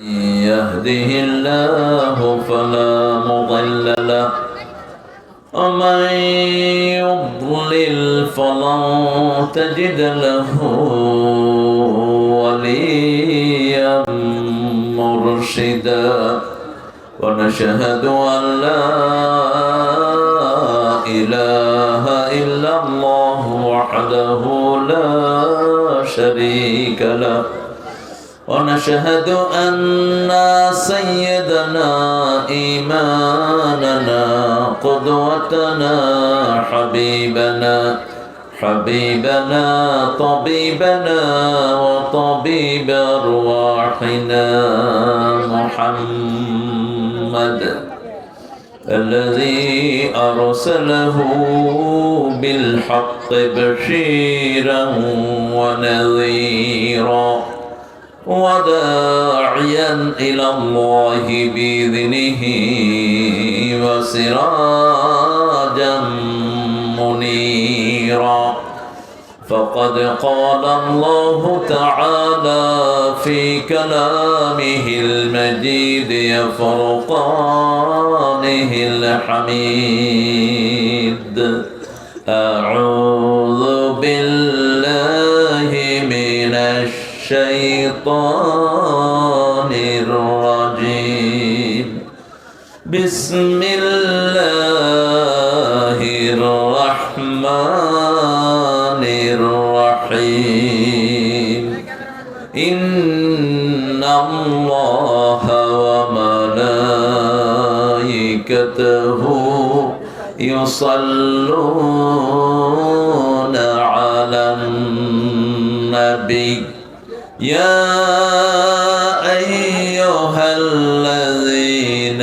يهده الله فلا مضل له ومن يضلل فلن تجد له وليا مرشدا ونشهد أن لا إله إلا الله وحده لا شريك له ونشهد أن سيدنا إيماننا قدوتنا حبيبنا طبيبنا وطبيب أرواحنا محمد الذي أرسله بالحق بشيرا ونذيرا وداعيا إلى الله بإذنه وسراجا منيرا فقد قال الله تعالى في كلامه المجيد فرقانه الحميد أعوذ بالله من الشيطان الرجيم بسم الله الرحمن الرحيم إن الله وملائكته يصلون على النبي يا أيها الذين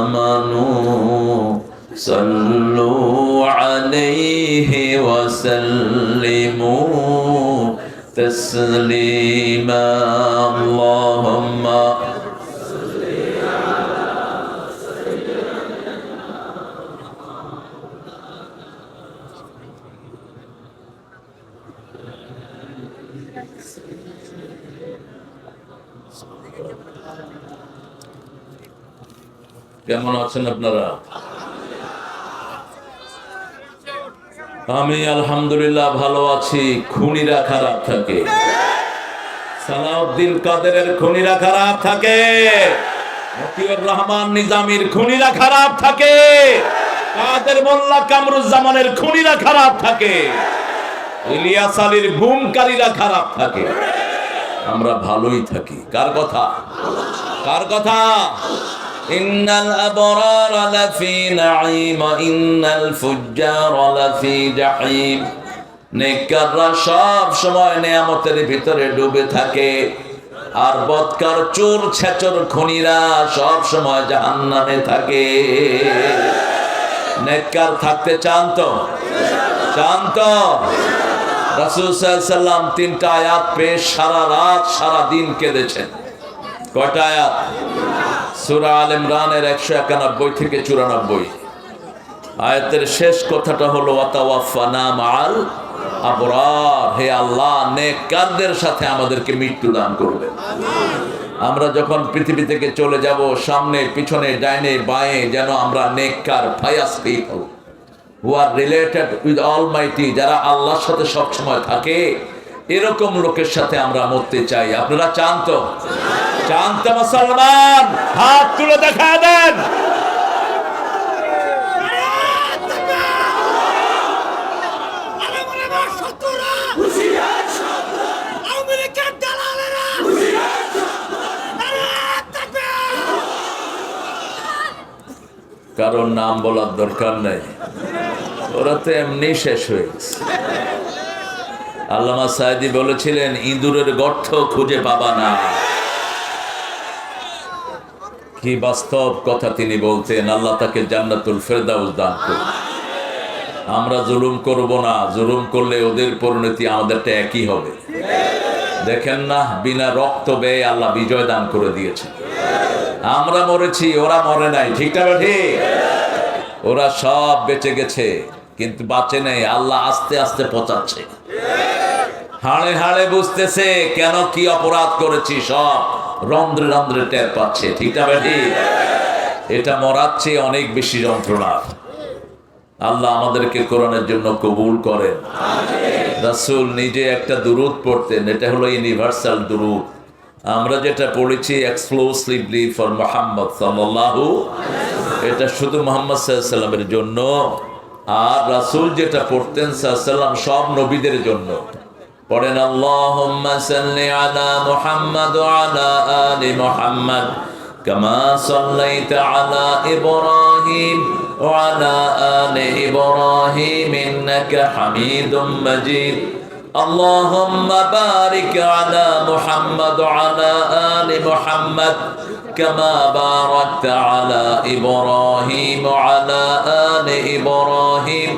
آمنوا صلوا عليه وسلموا تسليما اللهم কেমন আছেন আপনারা? আমি আলহামদুলিল্লাহ ভালো আছি। খুনিরা খারাপ থাকে, সালাউদ্দিন কাদেরের খুনিরা খারাপ থাকে, মতিউর রহমান নিজামীর খুনিরা খারাপ থাকে, কাদের মোল্লা কামরুজ্জামানের খুনিরা খারাপ থাকে, ইলিয়াস আলীর গুমকারীরা খারাপ থাকে। আমরা ভালোই থাকি। কার কথা? কার কথা? ইন্নাল আবরার লাফি নাঈম ইন্নাল ফুজ্জার লাফি জাহিম। নেককাররা সব সময় নিয়ামতের ভিতরে ডুবে থাকে, আর বদকার চোর ছেচর খুনিরা সব সময় জাহান্নামে থাকে। নেককার থাকতে চান তো? চান তো? রাসূল সাল্লাল্লাহু আলাইহি ওয়াসাল্লাম 3টা আয়াত পেশ সারা রাত সারা দিন কেঁদেছেন। কয়টা আয়াত? সূরা আলে ইমরানের 191 থেকে 94। আয়াতের শেষ কথাটা হলো ওয়াতাওয়াফানা মাআল আবরার। হে আল্লাহ, নেককারদের সাথে আমাদেরকে মৃত্যু দান করবেন। আমরা যখন পৃথিবী থেকে চলে যাব, সামনে পিছনে ডাইনে বাঁয়ে যেন আমরা নেককার pious people who are related with Almighty, যারা আল্লাহর সাথে সব সময় থাকে, এরকম লোকের সাথে আমরা মরতে চাই। আপনারা চান তো? চান তো মুসলমান? হাত তুলে দেখা দেন। কারণ নাম বলার দরকার নেই, ওরা তো এমনি শেষ হয়ে গেছে। আল্লামা সাঈদী বলেছিলেন, ইঁদুরের গর্ত খুঁজে পাবা না। কি বাস্তব কথা তিনি বলতেন। আল্লাহ তাকে জান্নাতুল ফেরদাউস দান করুন। আমরা জুলুম করব না, জুলুম করলে ওদের পরিণতি আমাদেরটা একই হবে। দেখেন না, বিনা রক্ত ব্যয়ে আল্লাহ বিজয় দান করে দিয়েছে। আমরা মরেছি, ওরা মরে নাই। ঠিক না ঠিক? ওরা সব বেঁচে গেছে, কিন্তু বাঁচে নেই। আল্লাহ আস্তে আস্তে পচাচ্ছে। হাড়ে হাড়ে বুঝতেছে কেন কি অপরাধ করেছি, সব রন্ধ্রে রন্ধ্রে টের পাচ্ছে, ঠিক না বেটি? এটা মরার চেয়ে অনেক বেশি যন্ত্রণা। আল্লাহ আমাদেরকে কোরআনের জন্য কবুল করেন। রাসূল নিজে একটা দুরূদ পড়তেন, এটা হলো ইউনিভার্সাল দুরূদ। আমরা যেটা পড়েছি এক্সক্লুসিভলি ফর মুহাম্মদ সাল্লাল্লাহু, এটা শুধু মুহাম্মদ সাল্লাল্লাহু আলাইহি ওয়াসাল্লামের জন্য। আর রাসূল যেটা পড়তেন সাল্লাল্লাহু আলাইহি ওয়াসাল্লাম সব নবীদের জন্য। পড়েন আল্লাহুম্মা সাল্লি আলা মুহাম্মাদ ওয়া আলা আলি মুহাম্মাদ কামা সাল্লাইতা আলা ইব্রাহিম ওয়া আলা আলি ইব্রাহিম ইন্নাকা হামিদুম মাজিদ। আল্লাহুম্মা বারিক আলা মুহাম্মাদ ওয়া আলা আলি মুহাম্মাদ কামা বারাকতা আলা ইব্রাহিম ওয়া আলা আলি ইব্রাহিম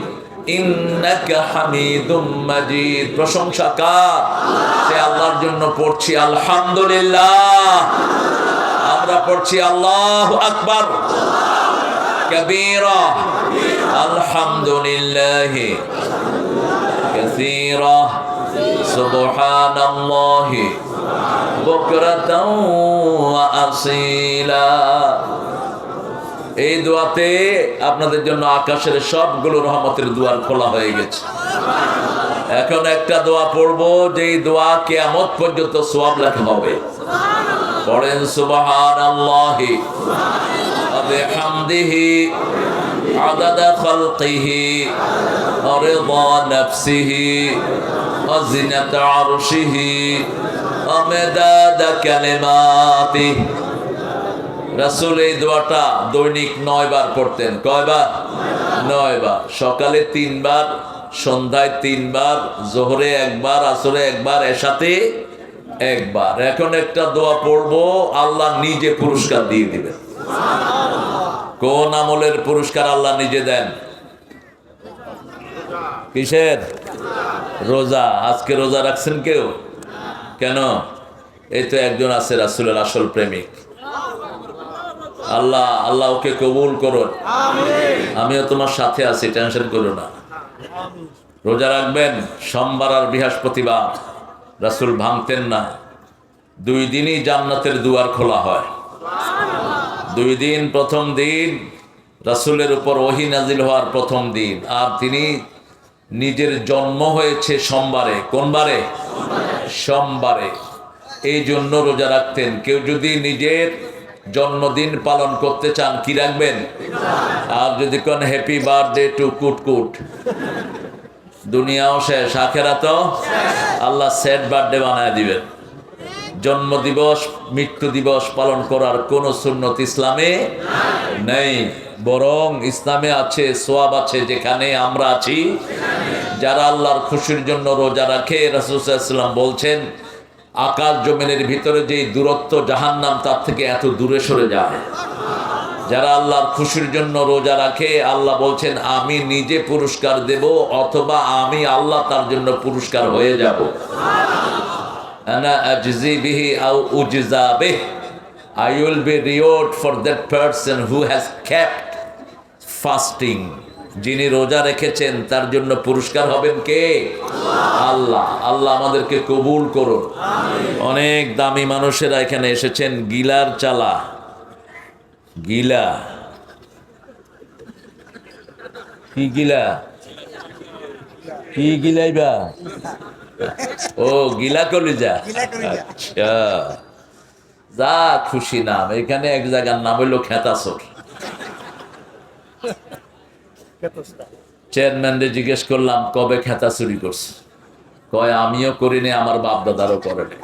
ইন্নাকা হামিদুম মাজিদ। প্রশংসা কার? সে আল্লাহর জন্য পড়ছি আলহামদুলিল্লাহ। আমরা পড়ছি আল্লাহু আকবার কাবীরা, আলহামদুলিল্লাহি কাসীরা, সুবহানাল্লাহি বুকরাতাও ওয়া আসীলা। এই দোয়াতে আপনাদের জন্য আকাশের সবগুলো রহমতের দুয়ার খোলা হয়ে গেছে। এখন একটা দোয়া পড়বো, যেই দোয়া কিয়ামত পর্যন্ত সওয়াব লেখা হবে। পড়েন সুবহানাল্লাহি ওয়া বিহামদিহি আদাদা খালকিহি ওয়া রিদা নাফসিহি ওয়া জিনাতা আরশিহি ওয়া মিদাদা কালিমাতিহি। রাসূল এই দোয়াটা দৈনিক 9 বার পড়তেন। কয়বার? 9 বার। সকালে 3 বার, সন্ধ্যায় 3 বার, জোহরে 1 বার, আসরে 1 বার, এশাতে 1 বার। এখন একটা দোয়া পড়বো, আল্লাহ নিজে পুরস্কার দিয়ে দিবেন। কোন আমলের পুরস্কার আল্লাহ নিজে দেন? কিসের? রোজা। আজকে রোজা রাখছেন কেউ? কেন? এই তো একজন আছে রাসূলের আসল প্রেমিক। আল্লাহ আল্লাহ ওকে কবুল করুন। আমিও তোমার সাথে আছি, টেনশন করো না। রোজা রাখবেন সোমবার আর বৃহস্পতিবার। রাসূল ভাঙতেন না। 2 দিনই জান্নাতের দুয়ার খোলা হয়। 2 দিন, প্রথম দিন রাসূলের উপর ওহী নাজিল হওয়ার প্রথম দিন, আর তিনি নিজের জন্ম হয়েছে সোমবারে। কোন বারে? সোমবারে। এই জন্য রোজা রাখতেন। কেউ যদি নিজের জন্মদিন পালন করতে চান, কি রাখবেন? আর যদি কোন হ্যাপি বার্থডে টু কুটকুট, দুনিয়াও শেষ, আখেরাতও আল্লাহ সেট বার্থডে বানায় দিবেন। জন্ম দিবস, মৃত্যু দিবস পালন করার কোন সুন্নত ইসলামে নেই। বরং ইসলামে আছে, সওয়াব আছে। যেখানে আমরা আছি, যারা আল্লাহর খুশির জন্য রোজা রাখে, রাসূল সাল্লাল্লাহু আলাইহি ওয়াসাল্লাম বলছেন আকাশ জমিনের ভিতরে যে দূরত্ব জাহান্নাম তার থেকে এত দূরে সরে যায়। যারা আল্লাহর খুশির জন্য রোজা রাখে, আল্লাহ বলছেন আমি নিজে পুরস্কার দেব, অথবা আমি আল্লাহ তার জন্য পুরস্কার হয়ে যাব। আনা আজজি বিহি আও উজজা বিহি, I will be reward for that person who has kept fasting. যিনি রোজা রেখেছেন তার জন্য পুরস্কার হবেন কে? আল্লাহ। আল্লাহ আমাদেরকে কবুল করুন। অনেক দামি মানুষেরা এখানে এসেছেন। গিলার চালা, গিলা কি? গিলা কি? গিলাইবা? ও গিলা কলিজা। আচ্ছা, যা খুশি নাম। এখানে এক জায়গার নাম হইল খেতাসর। চেয়ারম্যানরে জিজ্ঞেস করলাম কবে খেতা চুরি করছে? কয় আমিও করিনি, আমার বাপ দাদারও করেনি।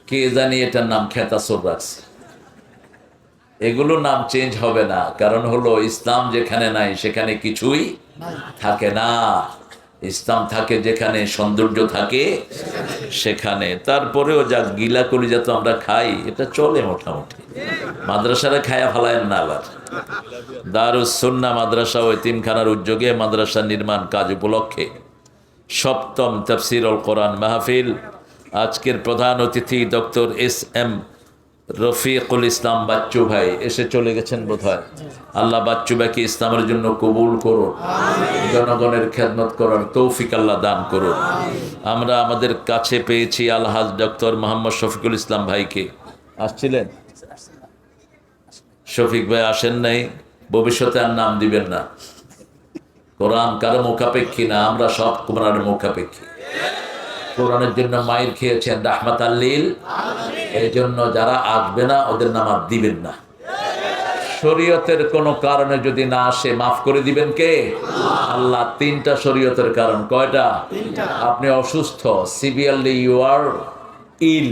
কে জানি এটার নাম খেতাসর রাখছে। এগুলো নাম চেঞ্জ হবে না, কারণ হলো ইসলাম যেখানে নাই সেখানে কিছুই থাকে না। ইসলাম থাকে যেখানে, সৌন্দর্য থাকে সেখানে। তারপরেও যা গিলা কলিজা তো আমরা খাই, এটা চলে মোটামুটি। মাদ্রাসারা খায়া ফেলায়েন না। আবার দারুস সুন্নাহ মাদ্রাসা ও এতিমখানার উদ্যোগে মাদ্রাসা নির্মাণ কাজ উপলক্ষে 7ম তাফসীরুল কোরআন মাহফিল। আজকের প্রধান অতিথি ডক্টর এস.এম. রফিকুল ইসলাম বাচ্চু ভাই এসে চলে গেছেন বোধহয়। আল্লাহ বাচ্চু ভাইকে ইসলামের জন্য কবুল করুন, জনগণের খেদমত করার তৌফিক আল্লাহ দান করুন। আমরা আমাদের কাছে পেয়েছি আলহাজ ডক্টর মোহাম্মদ শফিকুল ইসলাম ভাইকে। আসছিলেন? শফিক ভাই আসেন নাই, ভবিষ্যতে আর নাম দিবেন না। কোরআন কারো মুখাপেক্ষী না, আমরা সব কোরআনের মুখাপেক্ষী। কোরআনের জন্য মাইর খেয়েছেন রাহমাত আল্লিল, এই জন্য যারা আসবে না ওদের নাম আর দিবেন না। শরীয়তের কোনো কারণে যদি না আসে মাফ করে দিবেন কে? আল্লাহ। তিনটা শরীয়তের কারণ। কয়টা? আপনি অসুস্থ, severely you are ill,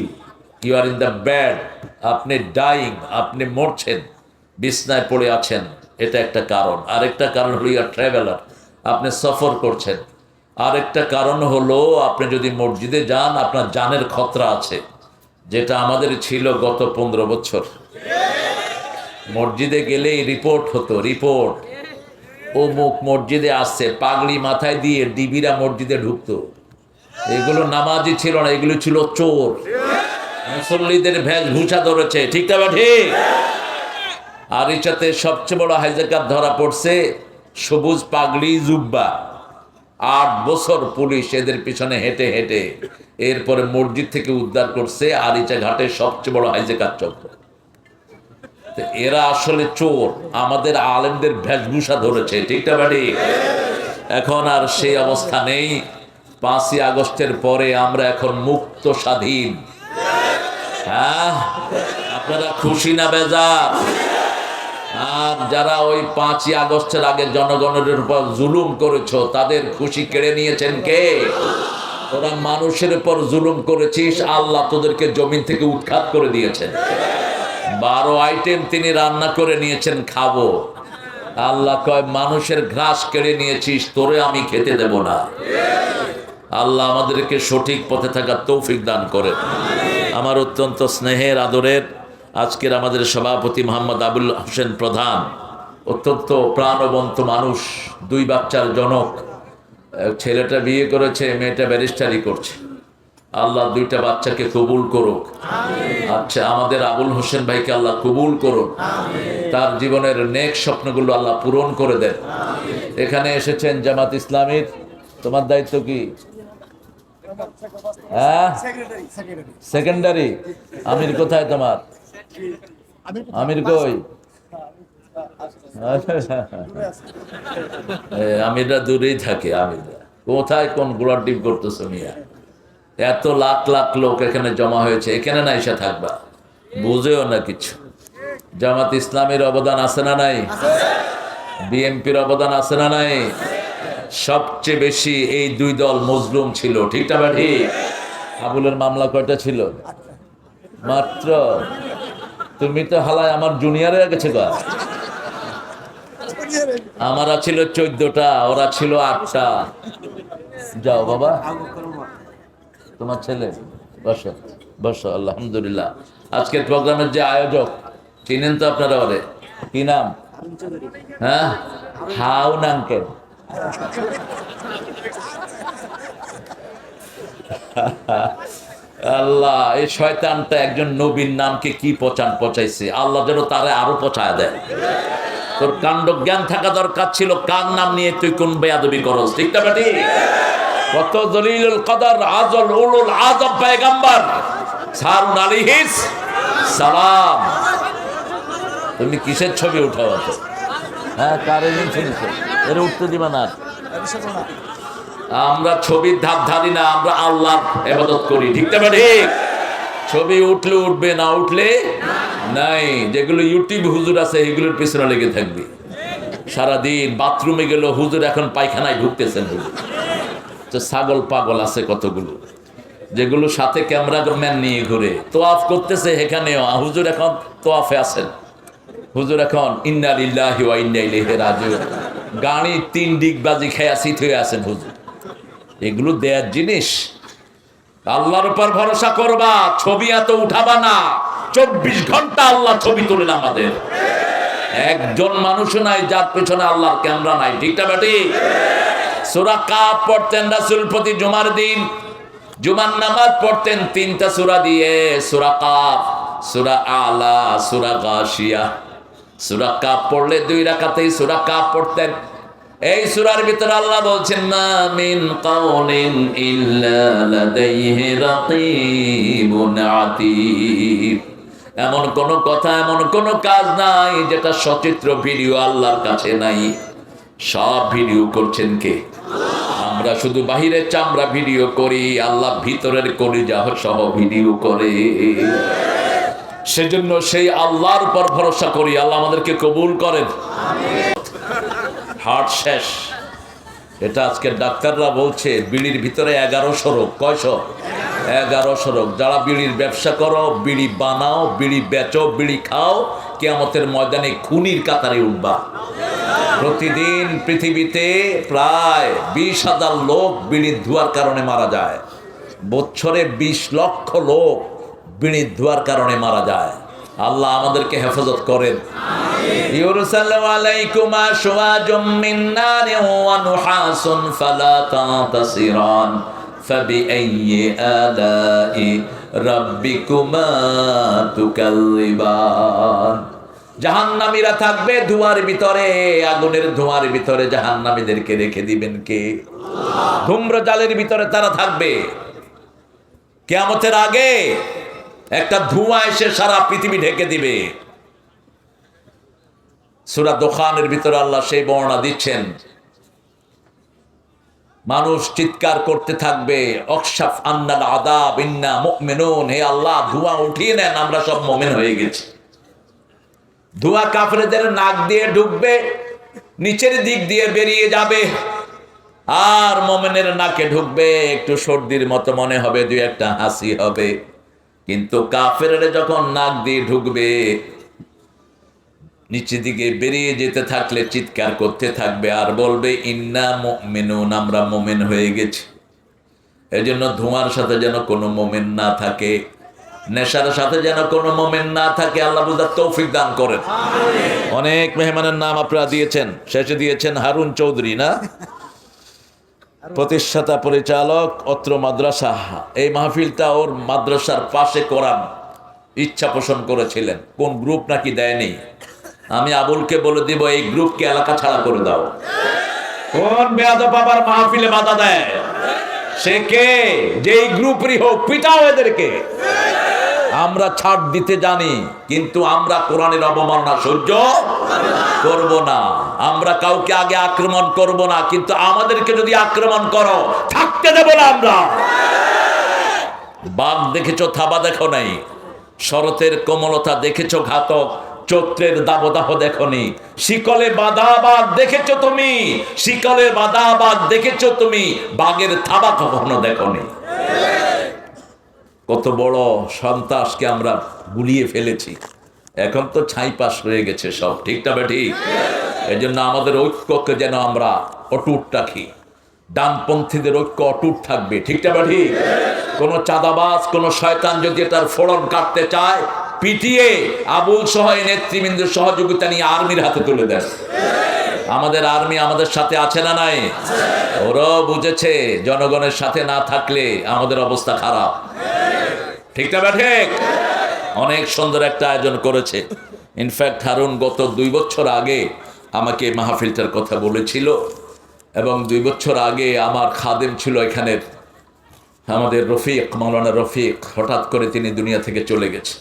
you are in the bad, আপনি ডাইং, আপনি মরছেন, বিছনায় পড়ে আছেন, এটা একটা কারণ। আরেকটা কারণ হলো ইউ আর ট্রাভেলার, আপনি সফর করছেন। আরেকটা কারণ হলো আপনি যদি মসজিদে যান আপনার জানের খতরা আছে, যেটা আমাদের ছিল গত 15 বছর। মসজিদে গেলেই রিপোর্ট হতো, রিপোর্ট অমুক মসজিদে আসছে, পাগড়ি মাথায় দিয়ে ডিবিরা মসজিদে ঢুকতো। এগুলো নামাজি ছিল না, এগুলো ছিল চোর। মুসল্লিদের ভেষভূষা ধরেছে, ঠিক না ঠিক? আর এটাতে সবচেয়ে বড় হাইজাকার ধরা পড়ছে, সবুজ পাগড়ি জুব্বা। 8 বছর পুলিশ এদের পিছনে হেঁটে হেঁটে এরপরে মসজিদ থেকে উদ্ধার করছে। আরিচা ঘাটের সবচেয়ে বড় হাইজাকার চক্র। এরা আসলে চোর, আমাদের আলেমদের ভেষভূষা ধরেছে, ঠিক না বাড়ি? এখন আর সেই অবস্থা নেই। 5ই আগস্টের পরে আমরা এখন মুক্ত, স্বাধীন। হ্যাঁ, আপনারা খুশি না বেজার? আর যারা ওই 5ই আগস্টের আগে জনগণের উপর জুলুম করেছো তাদের খুশি কেড়ে নিয়েছেন কে? ওরা মানুষের উপর জুলুম করেছিস, আল্লাহ তোদেরকে জমিন থেকে উৎখাত করে দিয়েছেন। 12 আইটেম তিনি রান্না করে নিয়েছেন, খাবো। আল্লাহ কয় মানুষের ঘাস কেড়ে নিয়েছিস, তোরে আমি খেতে দেব না। আল্লাহ আমাদেরকে সঠিক পথে থাকার তৌফিক দান করেন। আমার অত্যন্ত স্নেহের আদরের আজকের আমাদের সভাপতি মোহাম্মদ আবুল হোসেন প্রধান, অত্যন্ত প্রাণবন্ত মানুষ, 2 বাচ্চার জনক। ছেলেটা বিয়ে করেছে, মেয়েটা ব্যারিস্টারি করছে। আল্লাহ 2টা বাচ্চাকে কবুল করুক। আচ্ছা, আমাদের আবুল হোসেন ভাইকে আল্লাহ কবুল করুন, তার জীবনের নেক স্বপ্নগুলো আল্লাহ পূরণ করে দেন। এখানে এসেছেন জামাত ইসলামীর, তোমার দায়িত্ব কি? হ্যাঁ, সেকেন্ডারি। আমির কোথায় তোমার? আমির কই? আমিররা দূরেই থাকে। আমিররা কোথায় কোন গোলার ডিপ করতেছো মিয়া? এত লাখ লাখ লোক এখানে জমা হয়েছে, এখানে না এসে থাকবা? বুঝেও না কিছু। জামাত ইসলামের অবদান আছে না নাই? বিএনপির অবদান আছে না নাই? সবচেয়ে বেশি এই 2 দল মজলুম ছিল, ঠিক না ঠিক? আবুলের মামলা কয়টা ছিল? মাত্র। তুমি তো হালায় আমার জুনিয়রে গেছে গা। আমারা ছিল 14টা, ওরা ছিল 8টা। যাও বাবা, তোমার ছেলে বসো বসো। আলহামদুলিল্লাহ, আজকের প্রোগ্রামের যে আয়োজক চিনেন তো আপনারা, ওরে কি নাম? হ্যাঁ, হাউন আঙ্কেল। আল্লাহ, এই শয়তানটা একজন নবীর নামকে কি পচাইছে, আল্লাহ যেন তারে আরো পচায় দেয়। তোর কাণ্ড জ্ঞান থাকা দরকার ছিল, কার নাম নিয়ে তুই কোন বেয়াদবি করস, ঠিক না বেটি? কত জলিলুল কদর আজল উলুল আযম পয়গম্বর হারুন আলাইহিস সালাম। তুমি কিসের ছবি উঠাও তো? হ্যাঁ, কার এমন শুনেছো? এর উঠতে দিবা না। আমরা ছবির ধার ধারি না, আমরা আল্লাহর ইবাদত করি, ঠিক না ঠিক? ছবি উঠলে উঠবে, না উঠলে নাই। যেগুলো ইউটিউব হুজুর আছে এগুলোর পিছনে লেগে থাকবে সারাদিন। বাথরুমে গেল হুজুর, এখন পায়খানায় ঢুকতেছেন হুজুর। তো ছাগল পাগল আছে কতগুলো, যেগুলো সাথে ক্যামেরাম্যান নিয়ে ঘুরে তোয়াফ করতেছে, এখানেও হুজুর এখন তোয়াফে আছেন। হুজুর এখন ইন্না লিল্লাহি ওয়া ইন্না ইলাইহি রাজিউন, গাড়ি 3 ডিগবাজি খেয়া শীত হয়ে আছেন হুজুর। এগুলো দেয়ার জিনিস। আল্লাহর উপর ভরসা করবা, ছবি এত উঠাবা না। 24 ঘন্টা আল্লাহ ছবি তোলেন আমাদের। একজন মানুষও নাই যার পেছনে আল্লাহর ক্যামেরা নাই, ঠিক না বেটি? সূরা কাফ পড়তেন রাসূল প্রতি জুমার দিন। জুমার নামাজ পড়তেন 3টা সূরা দিয়ে, সূরা কাফ, সূরা আলা, সূরা গাশিয়া। সূরা কাফ পড়লে 2 রাকাতেই সূরা কাফ পড়তেন। এই সূরার ভিতরে আল্লাহ বলছেন, মা মিন কাউলিন ইল্লা লাদাইহি রাকীবুন আতীদ। এমন কোন কথা, এমন কোন কাজ নাই যেটা সচিত্র ভিডিও আল্লাহর কাছে নাই। সব ভিডিও করছেন কে? আমরা শুধু বাহিরের চামড়া ভিডিও করি, আল্লাহ ভিতরের কলিজা সহ ভিডিও করে। সেজন্য সেই আল্লাহর উপর ভরসা করি, আল্লাহ আমাদেরকে কবুল করেন। হার্ট শেষ, এটা আজকে ডাক্তাররা বলছে বিড়ির ভিতরে 1100 রোগ। কয়শো? 1100 রোগ। যারা বিড়ির ব্যবসা করো, বিড়ি বানাও, বিড়ি বেচো, বিড়ি খাও, কিয়ামতের ময়দানে খুনির কাতারে উঠবা। প্রতিদিন পৃথিবীতে প্রায় 20,000 লোক বিড়ির ধোঁয়ার কারণে মারা যায়। বছরে 20 লক্ষ লোক বিড়ির ধোঁয়ার কারণে মারা যায়। আল্লাহ আমাদেরকে হেফাজত করেন। ইউরসালু আলাইকুমা শুওয়াজুম মিন নারিন ওয়া নুহাসুন ফালা তানতাসিরান ফাবিআইয়ি আলাই রাব্বিকুমা তুকাল্লিবান। জাহান্নামীরা থাকবে ধোঁয়ার ভিতরে, আগুনের ধোঁয়ার ভিতরে জাহান্নামীদেরকে রেখে দিবেন কে? ধূম্র জালের ভিতরে তারা থাকবে। কিয়ামতের আগে একটা ধোঁয়া এসে সারা পৃথিবী ঢেকে দিবে। সূরা দোখানের ভিতরে আল্লাহ সেই বর্ণনা দিচ্ছেন। মানুষ চিৎকার করতে থাকবে, অকশাফ আন্নাল আযাব ইন্না মুমিনুন, হে আল্লাহ ধোঁয়া উঠিয়ে নেন, আমরা সব মুমিন হয়ে গেছি। ধোঁয়া কাফেরদের নাক দিয়ে ঢুকবে, নিচের দিক দিয়ে বেরিয়ে যাবে, আর মুমিনের নাকে ঢুকবে, একটু সর্দির মতো মনে হবে, দুই একটা হাসি হবে। কিন্তু কাফেররা যখন নাক দিয়ে ঢুকবে, নিচের দিকে বেরিয়ে যেতে থাকলে চিৎকার করতে থাকবে আর বলবে ইন্না মুমিনুন, আমরা মুমিন হয়ে গেছি। এজন্য ধোঁয়ার সাথে যেন কোনো মুমিন না থাকে, নেশার সাথে যেন কোনো মুমিন না থাকে। আল্লাহ বুঝার তৌফিক দান করেন। অনেক মেহমানের নাম আপনারা দিয়েছেন, শেষে দিয়েছেন হারুন চৌধুরী, না? প্রতিষ্ঠাতা পরিচালক অত্র মাদ্রাসা। এই মাহফিলটা ওর মাদ্রাসার পাশে করার ইচ্ছা পোষণ করেছিলেন। কোন গ্রুপ নাকি দেয়নি, আমি আবুলকে বলে দিব এই গ্রুপকে এলাকা ছাড়া করে দাও। কোন বেয়াদব বাবার মাহফিলে বাধা দেয়? সে কে? যেই গ্রুপেরই হোক, পিটাও এদেরকে। আমরা ছাড় দিতে জানি, কিন্তু আমরা কোরআনের অবমাননা সহ্য করব না। আমরা কাউকে আগে আক্রমণ করব না, কিন্তু আমাদেরকে যদি আক্রমণ করো থাকতে দেব না আমরা। বাঘ দেখেছো, থাবা দেখো নাই। শরতের কোমলতা দেখেছো, ঘাতক চৈত্রের দাবদাহ দেখনি। শিকলে বাঁধা বাঘ দেখেছো তুমি, শিকলে বাঁধা বাঘ দেখেছো তুমি, বাঘের থাবা কখনো দেখনি। কত বড় সন্ত্রাসকে আমরা গুলিয়ে ফেলেছি, এখন তো ছাইপাস হয়ে গেছে সব। ঠিকটা বা ঠিক? এই জন্য আমাদের ঐক্যকে যেন আমরা অটুট রাখি। ডানপন্থীদের ঐক্য অটুট থাকবে। ঠিকটা বা ঠিক? কোন চাঁদাবাজ, কোন শয়তান যদি এটার ফোড়ন কাটতে চায়, পিটিয়ে আবুল সহ নেতৃবৃন্দের সহযোগিতা নিয়ে আর্মির হাতে তুলে দেন। আমাদের আর্মি আমাদের সাথে আছে না নাই? ওরাও বুঝেছে জনগণের সাথে না থাকলে আমাদের অবস্থা খারাপ। ঠিকটা বা ঠিক? অনেক সুন্দর একটা আয়োজন করেছে। ইনফ্যাক্ট হারুন গত 2 বছর আগে আমাকে মাহফিলটার কথা বলেছিল, এবং 2 বছর আগে আমার খাদেম ছিল এখানের, আমাদের রফিক, মাওলানা রফিক। হঠাৎ করে তিনি দুনিয়া থেকে চলে গেছে।